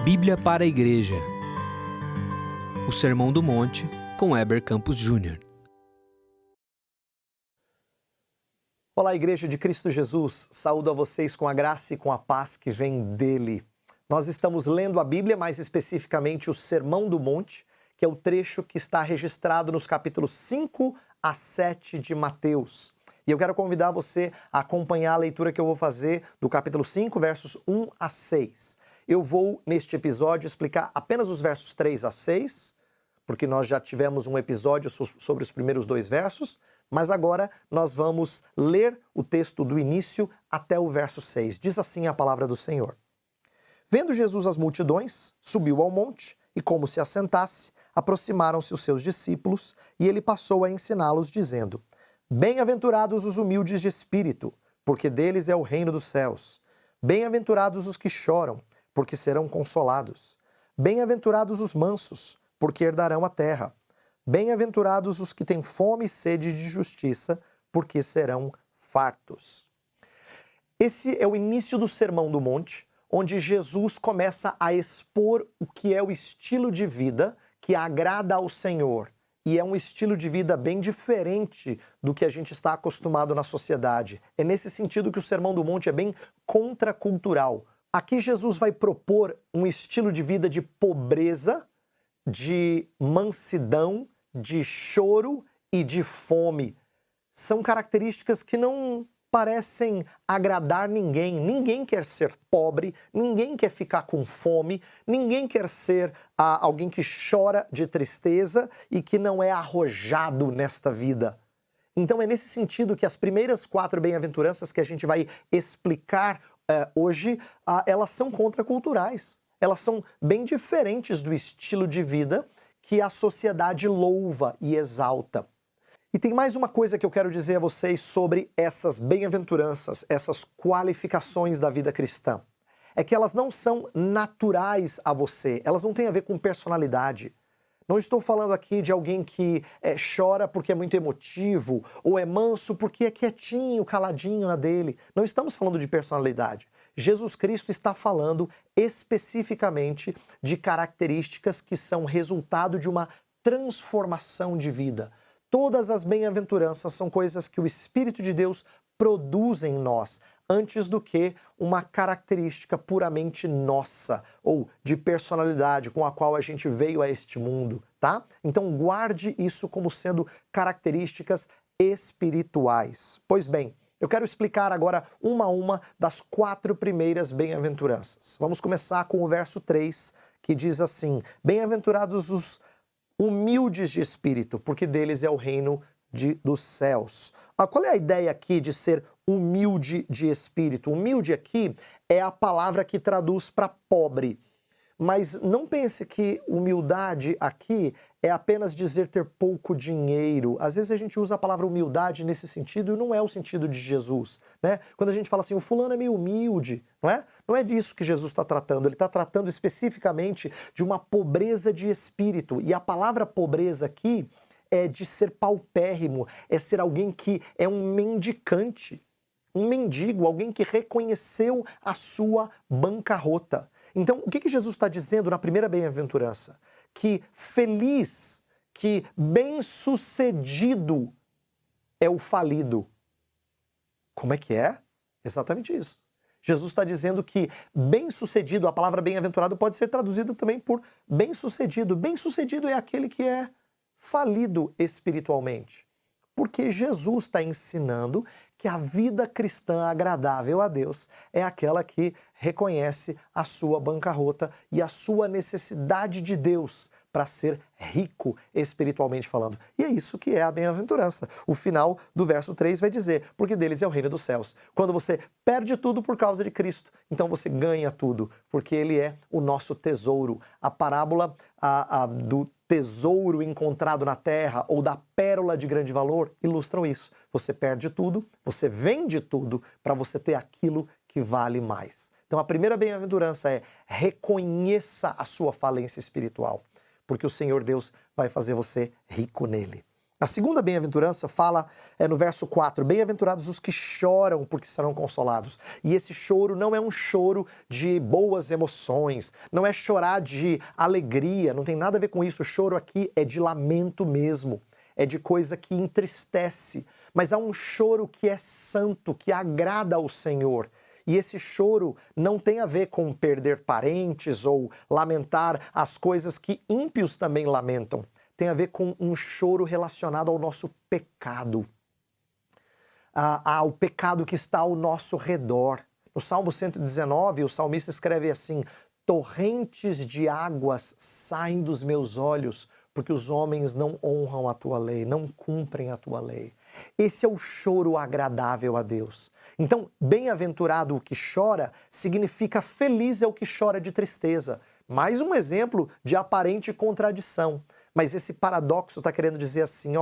Bíblia para a Igreja. O Sermão do Monte, com Heber Campos Jr. Olá, Igreja de Cristo Jesus. Saúdo a vocês com a graça e com a paz que vem dele. Nós estamos lendo a Bíblia, mais especificamente o Sermão do Monte, que é o trecho que está registrado nos capítulos 5 a 7 de Mateus. E eu quero convidar você a acompanhar a leitura que eu vou fazer do capítulo 5, versos 1 a 6. Eu vou, neste episódio, explicar apenas os versos 3 a 6, porque nós já tivemos um episódio sobre os primeiros dois versos, mas agora nós vamos ler o texto do início até o verso 6. Diz assim a palavra do Senhor. Vendo Jesus as multidões, subiu ao monte e, como se assentasse, aproximaram-se os seus discípulos e ele passou a ensiná-los, dizendo: Bem-aventurados os humildes de espírito, porque deles é o reino dos céus. Bem-aventurados os que choram, porque serão consolados. Bem-aventurados os mansos, porque herdarão a terra. Bem-aventurados os que têm fome e sede de justiça, porque serão fartos. Esse é o início do Sermão do Monte, onde Jesus começa a expor o que é o estilo de vida que agrada ao Senhor. E é um estilo de vida bem diferente do que a gente está acostumado na sociedade. É nesse sentido que o Sermão do Monte é bem contracultural. Aqui Jesus vai propor um estilo de vida de pobreza, de mansidão, de choro e de fome. São características que não parecem agradar ninguém. Ninguém quer ser pobre, ninguém quer ficar com fome, ninguém quer ser alguém que chora de tristeza e que não é arrojado nesta vida. Então é nesse sentido que as primeiras 4 bem-aventuranças que a gente vai explicar hoje, elas são contraculturais. Elas são bem diferentes do estilo de vida que a sociedade louva e exalta. E tem mais uma coisa que eu quero dizer a vocês sobre essas bem-aventuranças, essas qualificações da vida cristã. É que elas não são naturais a você, elas não têm a ver com personalidade. Não estou falando aqui de alguém que chora porque é muito emotivo, ou é manso porque é quietinho, caladinho na dele. Não estamos falando de personalidade. Jesus Cristo está falando especificamente de características que são resultado de uma transformação de vida. Todas as bem-aventuranças são coisas que o Espírito de Deus produz em nós, antes do que uma característica puramente nossa, ou de personalidade com a qual a gente veio a este mundo, tá? Então guarde isso como sendo características espirituais. Pois bem, eu quero explicar agora uma a uma das 4 primeiras bem-aventuranças. Vamos começar com o verso 3, que diz assim: Bem-aventurados os humildes de espírito, porque deles é o reino dos céus. Qual é a ideia aqui de ser humilde de espírito? Humilde aqui é a palavra que traduz para pobre. Mas não pense que humildade aqui é apenas dizer ter pouco dinheiro. Às vezes a gente usa a palavra humildade nesse sentido e não é o sentido de Jesus, né? Quando a gente fala assim, o fulano é meio humilde, não é? Não é disso que Jesus está tratando. Ele está tratando especificamente de uma pobreza de espírito. E a palavra pobreza aqui é de ser paupérrimo, é ser alguém que é um mendicante, um mendigo, alguém que reconheceu a sua bancarrota. Então, o que Jesus está dizendo na primeira bem-aventurança? Que feliz, que bem-sucedido é o falido. Como é que é? Exatamente isso. Jesus está dizendo que bem-sucedido, a palavra bem-aventurado pode ser traduzida também por bem-sucedido. Bem-sucedido é aquele que é falido espiritualmente. Porque Jesus está ensinando que a vida cristã agradável a Deus é aquela que reconhece a sua bancarrota e a sua necessidade de Deus para ser rico espiritualmente falando. E é isso que é a bem-aventurança. O final do verso 3 vai dizer, porque deles é o reino dos céus. Quando você perde tudo por causa de Cristo, então você ganha tudo, porque Ele é o nosso tesouro. A parábola do tesouro encontrado na terra ou da pérola de grande valor ilustram isso. Você perde tudo, você vende tudo para você ter aquilo que vale mais. Então a primeira bem-aventurança é reconheça a sua falência espiritual, porque o Senhor Deus vai fazer você rico nele. A segunda bem-aventurança fala no verso 4, bem-aventurados os que choram, porque serão consolados. E esse choro não é um choro de boas emoções, não é chorar de alegria, não tem nada a ver com isso. O choro aqui é de lamento mesmo, é de coisa que entristece. Mas há um choro que é santo, que agrada ao Senhor. E esse choro não tem a ver com perder parentes ou lamentar as coisas que ímpios também lamentam. Tem a ver com um choro relacionado ao nosso pecado, ao pecado que está ao nosso redor. No Salmo 119, o salmista escreve assim: torrentes de águas saem dos meus olhos, porque os homens não honram a tua lei, não cumprem a tua lei. Esse é o choro agradável a Deus. Então, bem-aventurado o que chora significa feliz é o que chora de tristeza. Mais um exemplo de aparente contradição. Mas esse paradoxo está querendo dizer assim,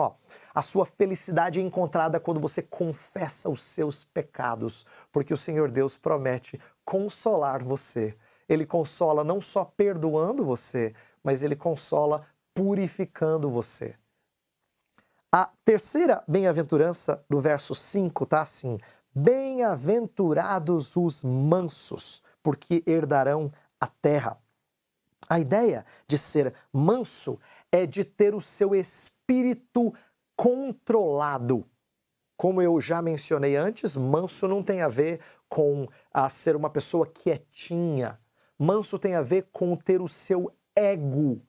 a sua felicidade é encontrada quando você confessa os seus pecados, porque o Senhor Deus promete consolar você. Ele consola não só perdoando você, mas ele consola purificando você. A terceira bem-aventurança, do verso 5, está assim: bem-aventurados os mansos, porque herdarão a terra. A ideia de ser manso é de ter o seu espírito controlado. Como eu já mencionei antes, manso não tem a ver com ser uma pessoa quietinha. Manso tem a ver com ter o seu ego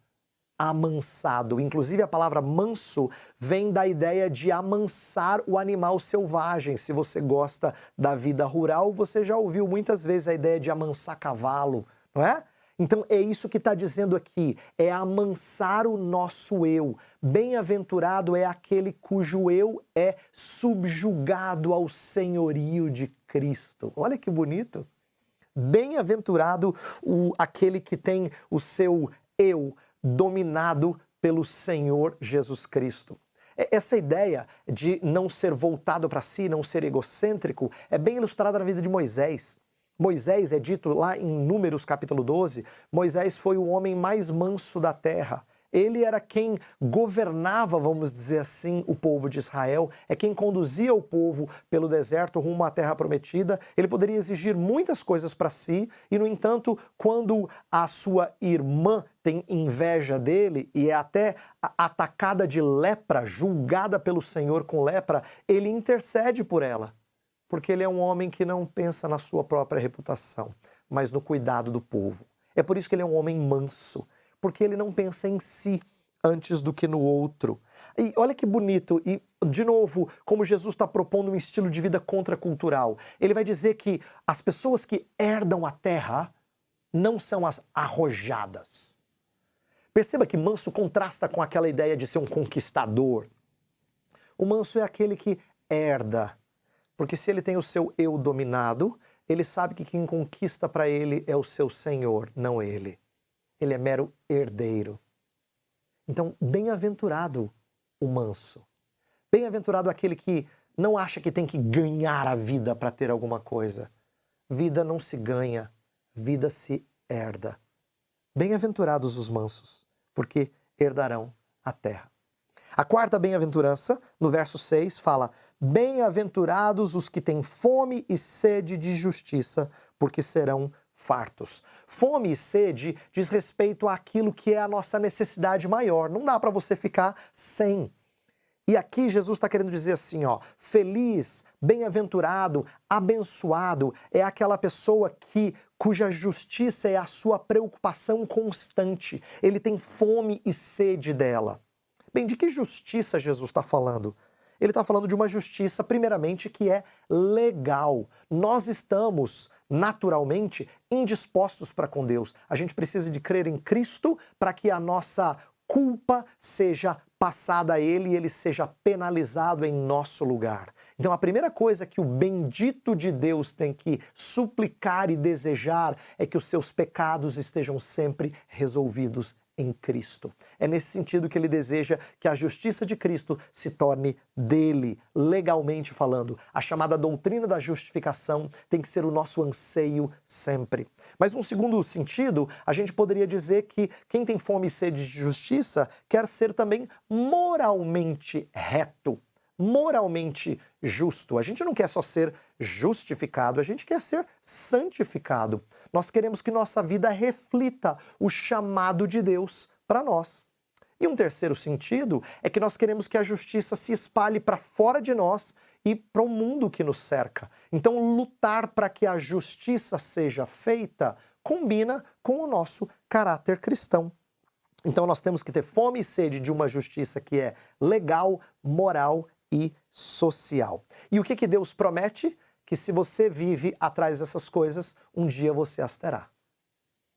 amansado. Inclusive a palavra manso vem da ideia de amansar o animal selvagem. Se você gosta da vida rural, você já ouviu muitas vezes a ideia de amansar cavalo, não é? Então é isso que está dizendo aqui, é amansar o nosso eu. Bem-aventurado é aquele cujo eu é subjugado ao senhorio de Cristo. Olha que bonito. Bem-aventurado aquele que tem o seu eu dominado pelo Senhor Jesus Cristo. Essa ideia de não ser voltado para si, não ser egocêntrico, é bem ilustrada na vida de Moisés. Moisés, é dito lá em Números capítulo 12, Moisés foi o homem mais manso da terra. Ele era quem governava, vamos dizer assim, o povo de Israel, é quem conduzia o povo pelo deserto rumo à terra prometida. Ele poderia exigir muitas coisas para si e, no entanto, quando a sua irmã tem inveja dele e é até atacada de lepra, julgada pelo Senhor com lepra, ele intercede por ela. Porque ele é um homem que não pensa na sua própria reputação, mas no cuidado do povo. É por isso que ele é um homem manso, porque ele não pensa em si antes do que no outro. E olha que bonito, e de novo, como Jesus está propondo um estilo de vida contracultural. Ele vai dizer que as pessoas que herdam a terra não são as arrojadas. Perceba que manso contrasta com aquela ideia de ser um conquistador. O manso é aquele que herda. Porque se ele tem o seu eu dominado, ele sabe que quem conquista para ele é o seu senhor, não ele. Ele é mero herdeiro. Então, bem-aventurado o manso. Bem-aventurado aquele que não acha que tem que ganhar a vida para ter alguma coisa. Vida não se ganha, vida se herda. Bem-aventurados os mansos, porque herdarão a terra. A quarta bem-aventurança, no verso 6, fala: bem-aventurados os que têm fome e sede de justiça, porque serão fartos. Fome e sede diz respeito àquilo que é a nossa necessidade maior. Não dá para você ficar sem. E aqui Jesus está querendo dizer assim, feliz, bem-aventurado, abençoado é aquela pessoa cuja justiça é a sua preocupação constante. Ele tem fome e sede dela. Bem, de que justiça Jesus está falando? Ele está falando de uma justiça, primeiramente, que é legal. Nós estamos, naturalmente, indispostos para com Deus. A gente precisa de crer em Cristo para que a nossa culpa seja passada a Ele e Ele seja penalizado em nosso lugar. Então, a primeira coisa que o bendito de Deus tem que suplicar e desejar é que os seus pecados estejam sempre resolvidos em Cristo. É nesse sentido que ele deseja que a justiça de Cristo se torne dele, legalmente falando. A chamada doutrina da justificação tem que ser o nosso anseio sempre. Mas num segundo sentido, a gente poderia dizer que quem tem fome e sede de justiça quer ser também moralmente reto, moralmente justo. A gente não quer só ser justificado, a gente quer ser santificado. Nós queremos que nossa vida reflita o chamado de Deus para nós. E um terceiro sentido é que nós queremos que a justiça se espalhe para fora de nós e para o mundo que nos cerca. Então, lutar para que a justiça seja feita combina com o nosso caráter cristão. Então, nós temos que ter fome e sede de uma justiça que é legal, moral e social. E o que Deus promete? Que se você vive atrás dessas coisas, um dia você as terá.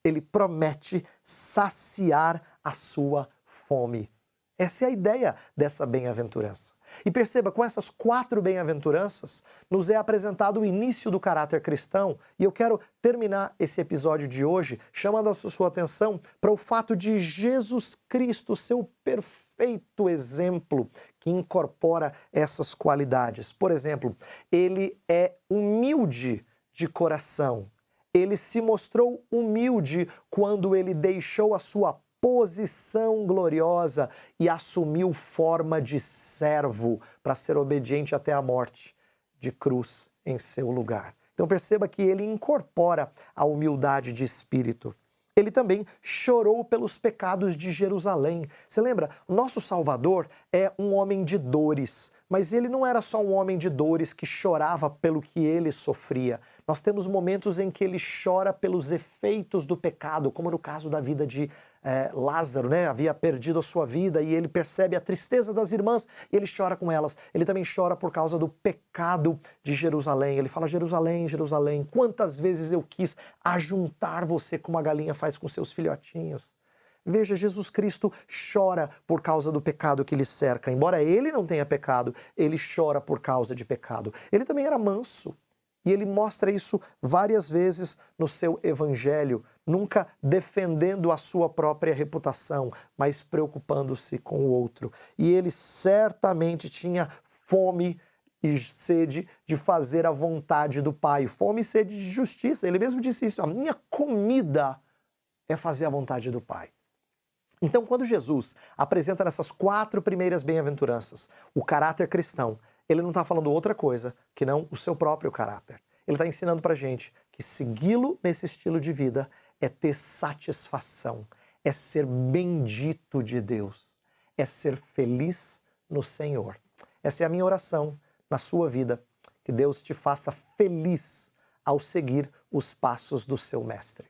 Ele promete saciar a sua fome. Essa é a ideia dessa bem-aventurança. E perceba, com essas 4 bem-aventuranças, nos é apresentado o início do caráter cristão. E eu quero terminar esse episódio de hoje chamando a sua atenção para o fato de Jesus Cristo, seu perfeito exemplo, que incorpora essas qualidades. Por exemplo, ele é humilde de coração. Ele se mostrou humilde quando ele deixou a sua posição gloriosa e assumiu forma de servo para ser obediente até a morte de cruz em seu lugar. Então perceba que ele incorpora a humildade de espírito. Ele também chorou pelos pecados de Jerusalém. Você lembra? Nosso Salvador é um homem de dores, mas ele não era só um homem de dores que chorava pelo que ele sofria. Nós temos momentos em que ele chora pelos efeitos do pecado, como no caso da vida de Lázaro, né? Havia perdido a sua vida e ele percebe a tristeza das irmãs e ele chora com elas. Ele também chora por causa do pecado de Jerusalém. Ele fala: Jerusalém, Jerusalém, quantas vezes eu quis ajuntar você como a galinha faz com seus filhotinhos. Veja, Jesus Cristo chora por causa do pecado que lhe cerca. Embora ele não tenha pecado, ele chora por causa de pecado. Ele também era manso. E ele mostra isso várias vezes no seu evangelho, nunca defendendo a sua própria reputação, mas preocupando-se com o outro. E ele certamente tinha fome e sede de fazer a vontade do Pai, fome e sede de justiça. Ele mesmo disse isso: a minha comida é fazer a vontade do Pai. Então, quando Jesus apresenta nessas 4 primeiras bem-aventuranças o caráter cristão, ele não está falando outra coisa que não o seu próprio caráter. Ele está ensinando para a gente que segui-lo nesse estilo de vida é ter satisfação, é ser bendito de Deus, é ser feliz no Senhor. Essa é a minha oração na sua vida, que Deus te faça feliz ao seguir os passos do seu Mestre.